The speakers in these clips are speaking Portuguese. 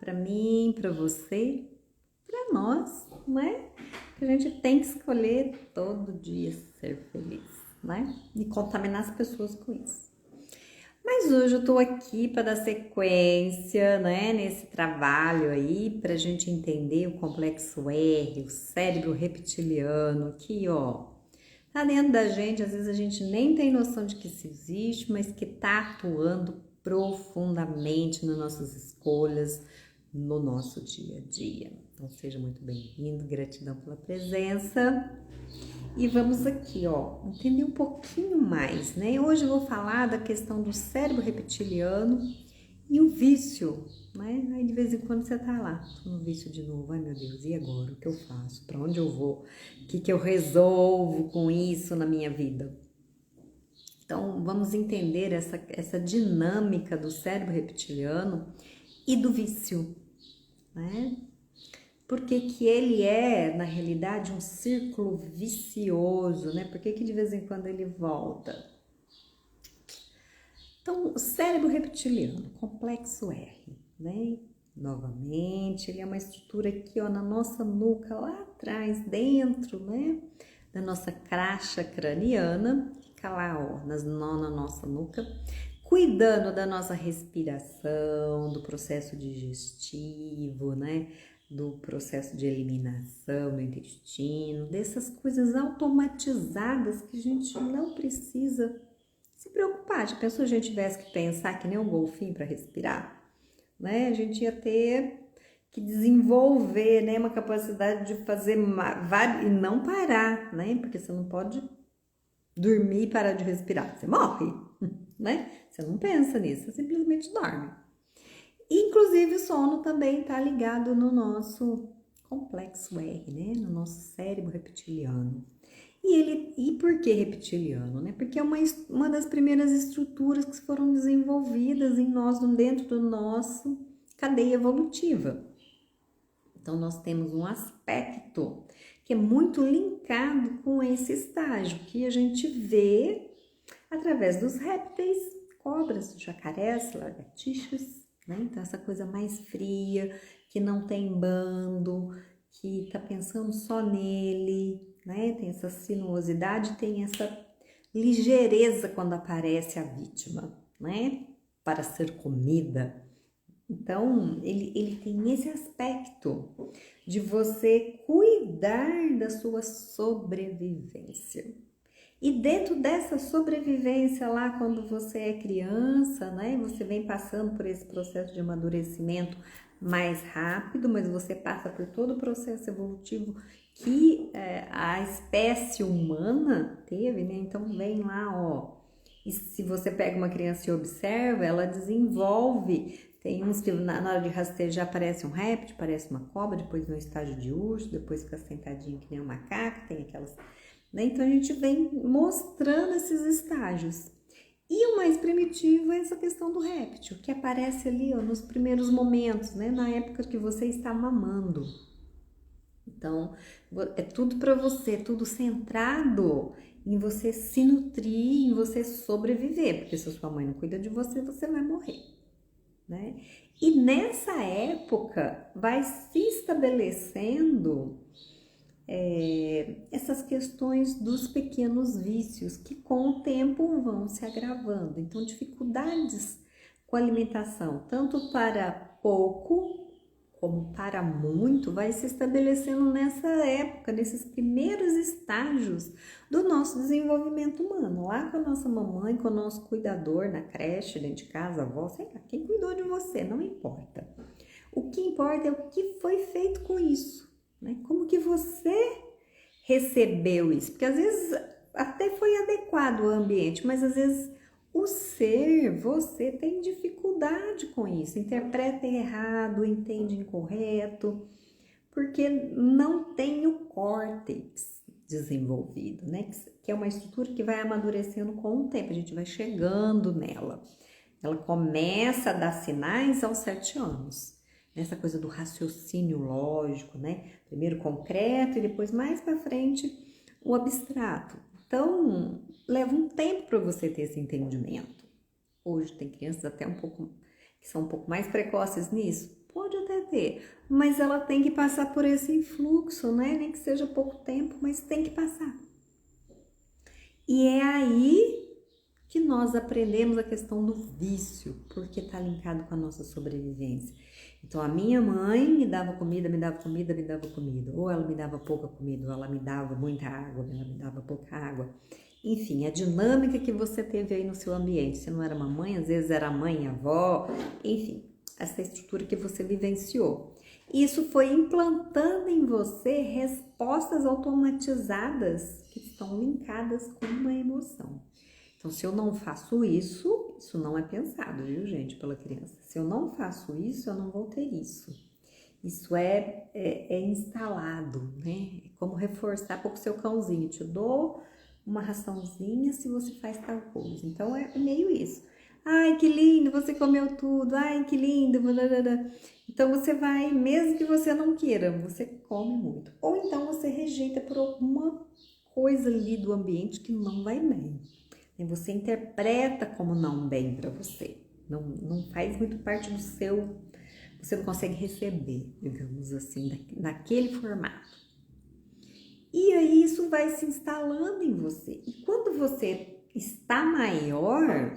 para mim, para você, para nós, né? Que a gente tem que escolher todo dia ser feliz, né? E contaminar as pessoas com isso. Mas hoje eu tô aqui para dar sequência, né, nesse trabalho aí, pra gente entender o complexo R, o cérebro reptiliano, que ó, tá dentro da gente, às vezes a gente nem tem noção de que isso existe, mas que tá atuando profundamente nas nossas escolhas, no nosso dia a dia. Então seja muito bem-vindo, gratidão pela presença. E vamos aqui, ó, entender um pouquinho mais, né? Hoje eu vou falar da questão do cérebro reptiliano e o vício, né? Aí de vez em quando você tá lá, tô no vício de novo, ai meu Deus, e agora? O que eu faço? Para onde eu vou? O que eu resolvo com isso na minha vida? Então, vamos entender essa dinâmica do cérebro reptiliano e do vício, né? Porque que ele é, na realidade, um círculo vicioso, né? Por que de vez em quando ele volta? Então, o cérebro reptiliano, complexo R, né? Novamente, ele é uma estrutura aqui, ó, na nossa nuca, lá atrás, dentro, né? Da nossa caixa craniana, fica lá, ó, na nossa nuca, cuidando da nossa respiração, do processo digestivo, né? Do processo de eliminação do intestino, dessas coisas automatizadas que a gente não precisa se preocupar. Já pensou se a gente tivesse que pensar que nem um golfinho para respirar? Né? A gente ia ter que desenvolver, né, uma capacidade de fazer e não parar, né? Porque você não pode dormir e parar de respirar, você morre, né? Você não pensa nisso, você simplesmente dorme. Inclusive o sono também está ligado no nosso complexo R, né? No nosso cérebro reptiliano. E por que reptiliano? Né? Porque é uma das primeiras estruturas que foram desenvolvidas em nós, dentro do nosso cadeia evolutiva. Então, nós temos um aspecto que é muito linkado com esse estágio, que a gente vê através dos répteis, cobras, jacarés, lagartixas, né? Então, essa coisa mais fria, que não tem bando, que tá pensando só nele, né? Tem essa sinuosidade, tem essa ligeireza quando aparece a vítima, né? Para ser comida. Então, ele tem esse aspecto de você cuidar da sua sobrevivência. E dentro dessa sobrevivência lá, quando você é criança, né? Você vem passando por esse processo de amadurecimento mais rápido, mas você passa por todo o processo evolutivo que a espécie humana teve, né? Então vem lá, ó. E se você pega uma criança e observa, ela desenvolve. Tem uns que na hora de rastejar parece um réptil, parece uma cobra, depois no estágio de urso, depois fica sentadinho que nem um macaco, tem aquelas. Né? Então a gente vem mostrando esses estágios. E o mais primitivo é essa questão do réptil, que aparece ali ó, nos primeiros momentos, né? Na época que você está mamando. Então, é tudo para você, tudo centrado em você se nutrir, em você sobreviver, porque se a sua mãe não cuida de você, você vai morrer, né? E nessa época vai se estabelecendo essas questões dos pequenos vícios que com o tempo vão se agravando. Então, dificuldades com a alimentação, tanto para pouco como para muito, vai se estabelecendo nessa época, nesses primeiros estágios do nosso desenvolvimento humano. Lá com a nossa mamãe, com o nosso cuidador na creche, dentro de casa, avó, sei lá, quem cuidou de você, não importa. O que importa é o que foi feito com isso, né? Como que você recebeu isso? Porque às vezes até foi adequado o ambiente, mas às vezes você tem dificuldade com isso, interpreta errado, entende incorreto, porque não tem o córtex desenvolvido, né? Que é uma estrutura que vai amadurecendo com o tempo, a gente vai chegando nela. Ela começa a dar sinais aos 7 anos. Essa coisa do raciocínio lógico, né? Primeiro concreto e depois mais para frente o abstrato. Então, leva um tempo para você ter esse entendimento. Hoje tem crianças até que são um pouco mais precoces nisso? Pode até ter, mas ela tem que passar por esse influxo, né? Nem que seja pouco tempo, mas tem que passar. E é aí que nós aprendemos a questão do vício, porque está linkado com a nossa sobrevivência. Então, a minha mãe me dava comida, me dava comida, me dava comida. Ou ela me dava pouca comida, ou ela me dava muita água, ou ela me dava pouca água. Enfim, a dinâmica que você teve aí no seu ambiente. Se não era uma mãe, às vezes era a mãe, a avó, enfim, essa estrutura que você vivenciou. Isso foi implantando em você respostas automatizadas que estão linkadas com uma emoção. Então, se eu não faço isso, isso não é pensado, viu, gente, pela criança. Se eu não faço isso, eu não vou ter isso. Isso é instalado, né? É como reforçar para o seu cãozinho. Te dou uma raçãozinha se você faz tal coisa. Então, é meio isso. Ai, que lindo, você comeu tudo. Ai, que lindo. Blablabla. Então, você vai, mesmo que você não queira, você come muito. Ou então, você rejeita por alguma coisa ali do ambiente que não vai bem. E você interpreta como não bem para você. Não faz muito parte do seu... Você não consegue receber, digamos assim, naquele formato. E aí isso vai se instalando em você. E quando você está maior,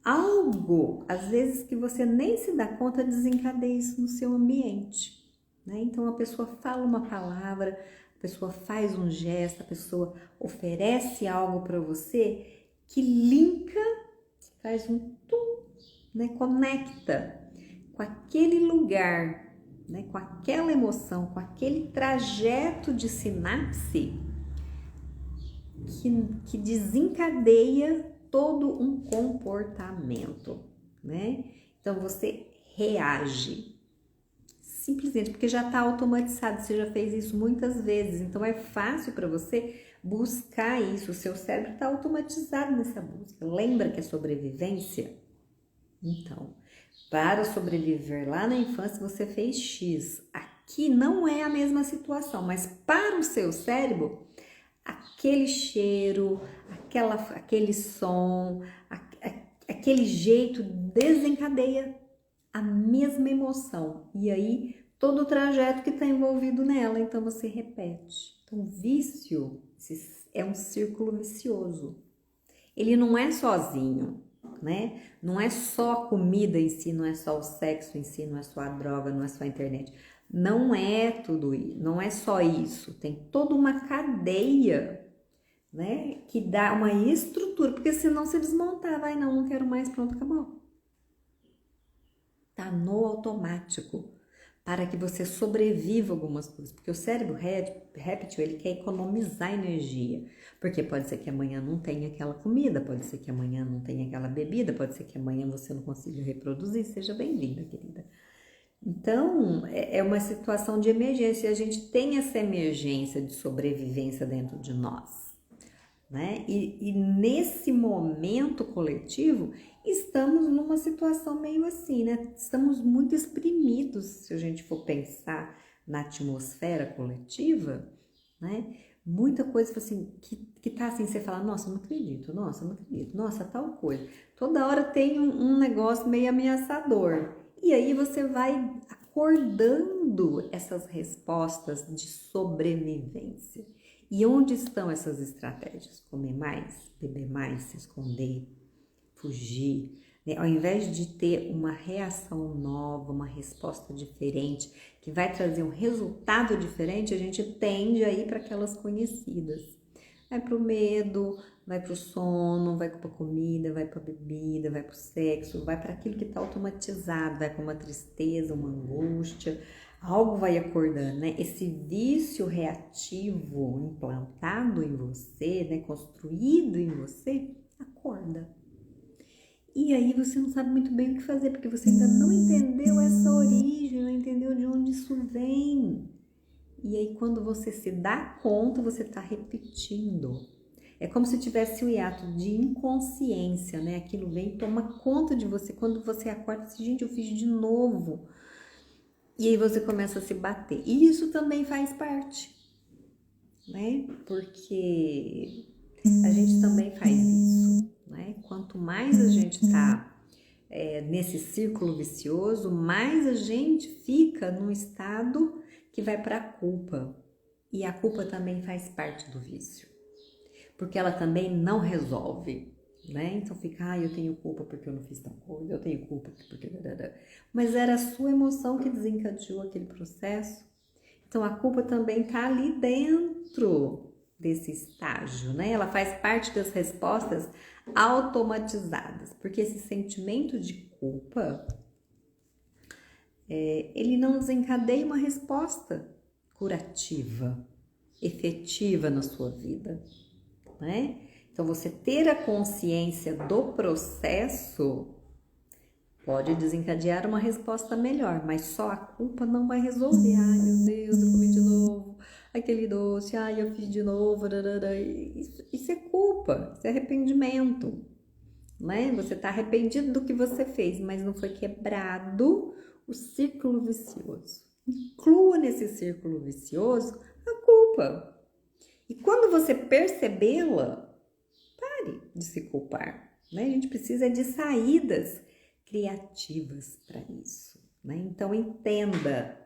algo, às vezes que você nem se dá conta, desencadeia isso no seu ambiente, né? Então a pessoa fala uma palavra, a pessoa faz um gesto, a pessoa oferece algo para você que linka, faz um tum, né? Conecta com aquele lugar, né? Com aquela emoção, com aquele trajeto de sinapse que desencadeia todo um comportamento, né? Então você reage simplesmente porque já está automatizado, você já fez isso muitas vezes, então é fácil para você buscar isso, o seu cérebro está automatizado nessa busca. Lembra que é sobrevivência? Então, para sobreviver lá na infância você fez X. Aqui não é a mesma situação, mas para o seu cérebro, aquele cheiro, aquele som, aquele jeito desencadeia a mesma emoção. E aí, todo o trajeto que está envolvido nela, então você repete. Então, vício é um círculo vicioso. Ele não é sozinho, né? Não é só a comida em si, não é só o sexo em si, não é só a droga, não é só a internet. Não é tudo isso, não é só isso. Tem toda uma cadeia, né? Que dá uma estrutura, porque senão você desmontar, vai, não quero mais, pronto, acabou. Tá no automático, para que você sobreviva a algumas coisas, porque o cérebro réptil, ele quer economizar energia, porque pode ser que amanhã não tenha aquela comida, pode ser que amanhã não tenha aquela bebida, pode ser que amanhã você não consiga reproduzir. Seja bem-vinda, querida. Então, é uma situação de emergência, e a gente tem essa emergência de sobrevivência dentro de nós, né? E nesse momento coletivo, estamos numa situação meio assim, né? Estamos muito exprimidos, se a gente for pensar na atmosfera coletiva, né? Muita coisa assim, que tá assim, você fala, nossa, não acredito, nossa, tal coisa. Toda hora tem um negócio meio ameaçador. E aí você vai acordando essas respostas de sobrevivência. E onde estão essas estratégias? Comer mais, beber mais, se esconder, fugir, né? Ao invés de ter uma reação nova, uma resposta diferente, que vai trazer um resultado diferente, a gente tende a ir para aquelas conhecidas. Vai para o medo, vai para o sono, vai para a comida, vai para a bebida, vai para o sexo, vai para aquilo que está automatizado, vai para uma tristeza, uma angústia. Algo vai acordando, né? Esse vício reativo implantado em você, né? Construído em você, acorda. E aí você não sabe muito bem o que fazer, porque você ainda não entendeu essa origem, não entendeu de onde isso vem. E aí quando você se dá conta, você está repetindo. É como se tivesse um hiato de inconsciência, né? Aquilo vem e toma conta de você. Quando você acorda, você, gente, eu fiz de novo. E aí você começa a se bater. E isso também faz parte, né? Porque a gente também faz isso, né? Quanto mais a gente tá nesse círculo vicioso, mais a gente fica num estado que vai para a culpa. E a culpa também faz parte do vício, porque ela também não resolve, né? Então fica, eu tenho culpa porque eu não fiz tal coisa, eu tenho culpa porque... Mas era a sua emoção que desencadeou aquele processo. Então a culpa também tá ali dentro desse estágio, né? Ela faz parte das respostas automatizadas, porque esse sentimento de culpa, ele não desencadeia uma resposta curativa, efetiva na sua vida, né? Então, você ter a consciência do processo pode desencadear uma resposta melhor, mas só a culpa não vai resolver. Ai, meu Deus, eu comi de novo aquele doce, ai, eu fiz de novo. Isso é culpa, isso é arrependimento, né? Você está arrependido do que você fez, mas não foi quebrado o círculo vicioso. Inclua nesse círculo vicioso a culpa. E quando você percebê-la, pare de se culpar, né? A gente precisa de saídas criativas para isso, né? Então entenda,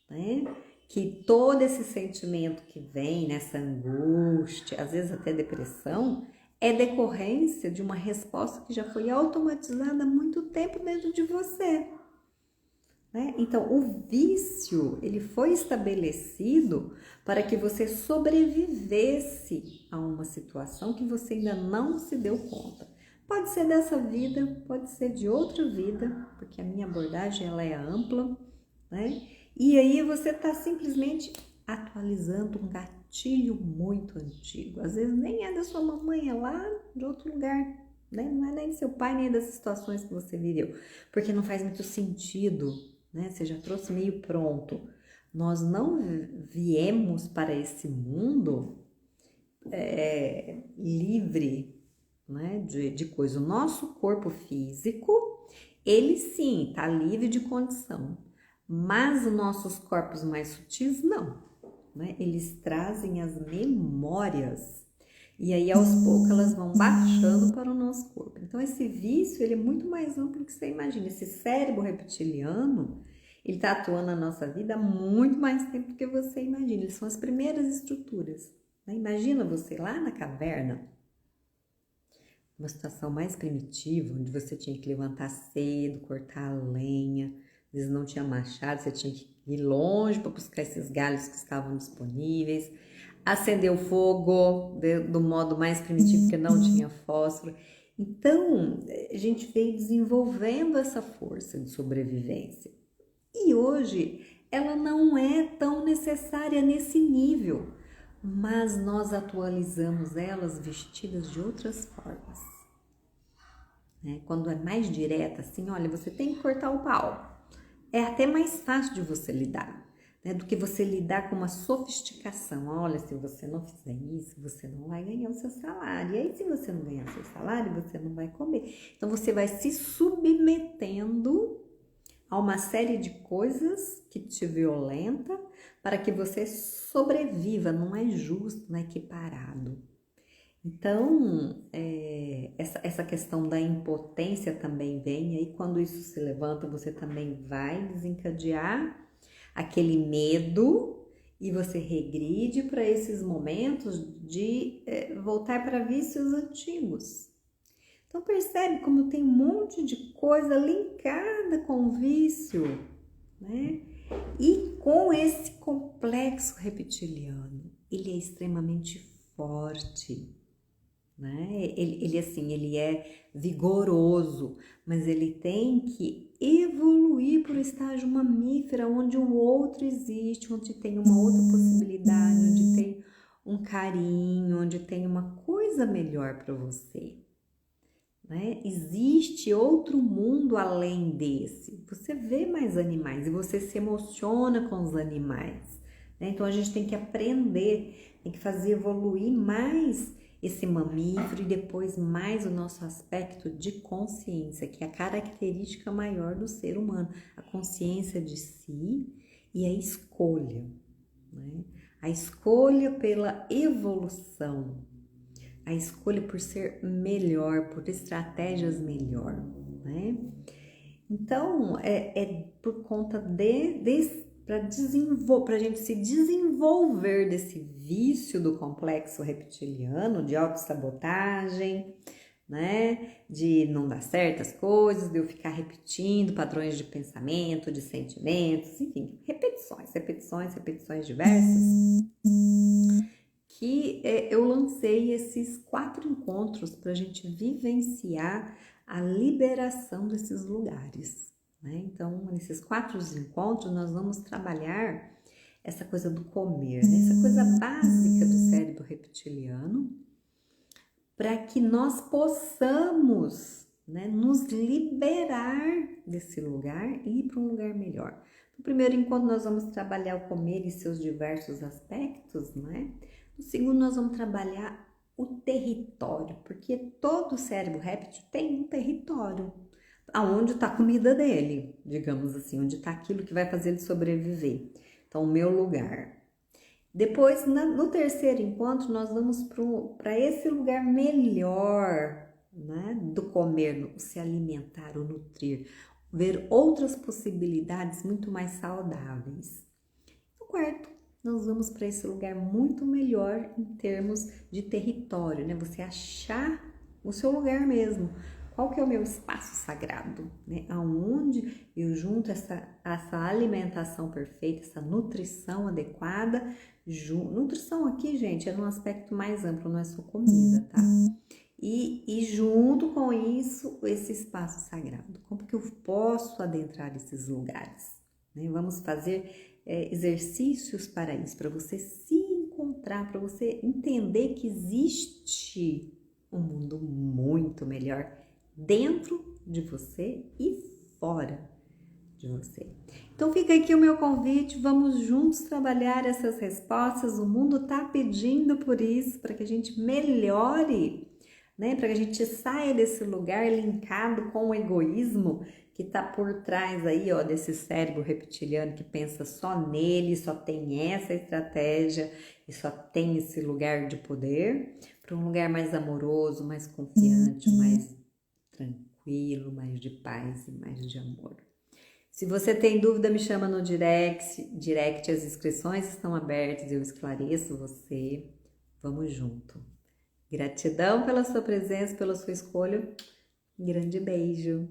né, que todo esse sentimento que vem nessa angústia, às vezes até depressão, é decorrência de uma resposta que já foi automatizada há muito tempo dentro de você, né? Então o vício, ele foi estabelecido para que você sobrevivesse a uma situação que você ainda não se deu conta. Pode ser dessa vida, pode ser de outra vida, porque a minha abordagem ela é ampla, né? E aí você está simplesmente atualizando um gatilho muito antigo. Às vezes nem é da sua mamãe, é lá de outro lugar, né? Não é nem do seu pai, nem das situações que você viveu, porque não faz muito sentido, né? Você já trouxe meio pronto. Nós não viemos para esse mundo livre, né, de coisa. O nosso corpo físico, ele sim, tá livre de condição, mas os nossos corpos mais sutis não, né? Eles trazem as memórias e aí aos poucos elas vão baixando para o nosso corpo. Então esse vício, ele é muito mais amplo do que você imagina. Esse cérebro reptiliano, ele tá atuando na nossa vida há muito mais tempo do que você imagina. Eles são as primeiras estruturas, né? Imagina você lá na caverna, uma situação mais primitiva, onde você tinha que levantar cedo, cortar a lenha, às vezes não tinha machado, você tinha que ir longe para buscar esses galhos que estavam disponíveis, acender o fogo do modo mais primitivo, porque não tinha fósforo. Então, a gente veio desenvolvendo essa força de sobrevivência. E hoje, ela não é tão necessária nesse nível, mas nós atualizamos elas vestidas de outras formas, né? Quando é mais direta, assim, olha, você tem que cortar o pau. É até mais fácil de você lidar, né, do que você lidar com uma sofisticação. Olha, se você não fizer isso, você não vai ganhar o seu salário. E aí, se você não ganhar o seu salário, você não vai comer. Então, você vai se submetendo a uma série de coisas que te violenta para que você sobreviva. Não é justo, não é equiparado. Então, essa questão da impotência também vem, e aí quando isso se levanta, você também vai desencadear aquele medo e você regride para esses momentos de voltar para vícios antigos. Então, percebe como tem um monte de coisa linkada com o vício, né? E com esse complexo reptiliano, ele é extremamente forte, né? Ele é vigoroso, mas ele tem que evoluir para o estágio mamífero, onde o outro existe, onde tem uma outra possibilidade, onde tem um carinho, onde tem uma coisa melhor para você, né? Existe outro mundo além desse. Você vê mais animais e você se emociona com os animais, né? Então a gente tem que aprender, tem que fazer evoluir mais esse mamífero e depois mais o nosso aspecto de consciência, que é a característica maior do ser humano, a consciência de si e a escolha, né? A escolha pela evolução, a escolha por ser melhor, por estratégias melhor. né? Então, é por conta para a gente se desenvolver desse vício do complexo reptiliano, de autossabotagem, né? De não dar certas coisas, de eu ficar repetindo padrões de pensamento, de sentimentos, enfim, repetições diversas, que eu lancei esses 4 encontros para a gente vivenciar a liberação desses lugares, né? Então, nesses 4 encontros, nós vamos trabalhar essa coisa do comer, né? Essa coisa básica do cérebro reptiliano, para que nós possamos, né, nos liberar desse lugar e ir para um lugar melhor. No primeiro encontro, nós vamos trabalhar o comer e seus diversos aspectos, né? No segundo, nós vamos trabalhar o território, porque todo cérebro réptil tem um território, aonde está a comida dele, digamos assim, onde está aquilo que vai fazer ele sobreviver. Então, o meu lugar. Depois, no terceiro encontro, nós vamos para esse lugar melhor, né, do comer, se alimentar, o nutrir, ver outras possibilidades muito mais saudáveis. No quarto, nós vamos para esse lugar muito melhor em termos de território, né? Você achar o seu lugar mesmo. Qual que é o meu espaço sagrado, né? Aonde eu junto essa alimentação perfeita, essa nutrição adequada. Nutrição aqui, gente, é num aspecto mais amplo, não é só comida, tá? E junto com isso, esse espaço sagrado. Como que eu posso adentrar esses lugares? Né? Vamos fazer exercícios para isso, para você se encontrar, para você entender que existe um mundo muito melhor dentro de você e fora de você. Então fica aqui o meu convite, vamos juntos trabalhar essas respostas, o mundo tá pedindo por isso, para que a gente melhore, né? Para que a gente saia desse lugar linkado com o egoísmo que tá por trás aí, ó, desse cérebro reptiliano que pensa só nele, só tem essa estratégia e só tem esse lugar de poder, para um lugar mais amoroso, mais confiante, mais tranquilo, mais de paz e mais de amor. Se você tem dúvida, me chama no direct, as inscrições estão abertas, eu esclareço você. Vamos junto. Gratidão pela sua presença, pela sua escolha. Um grande beijo.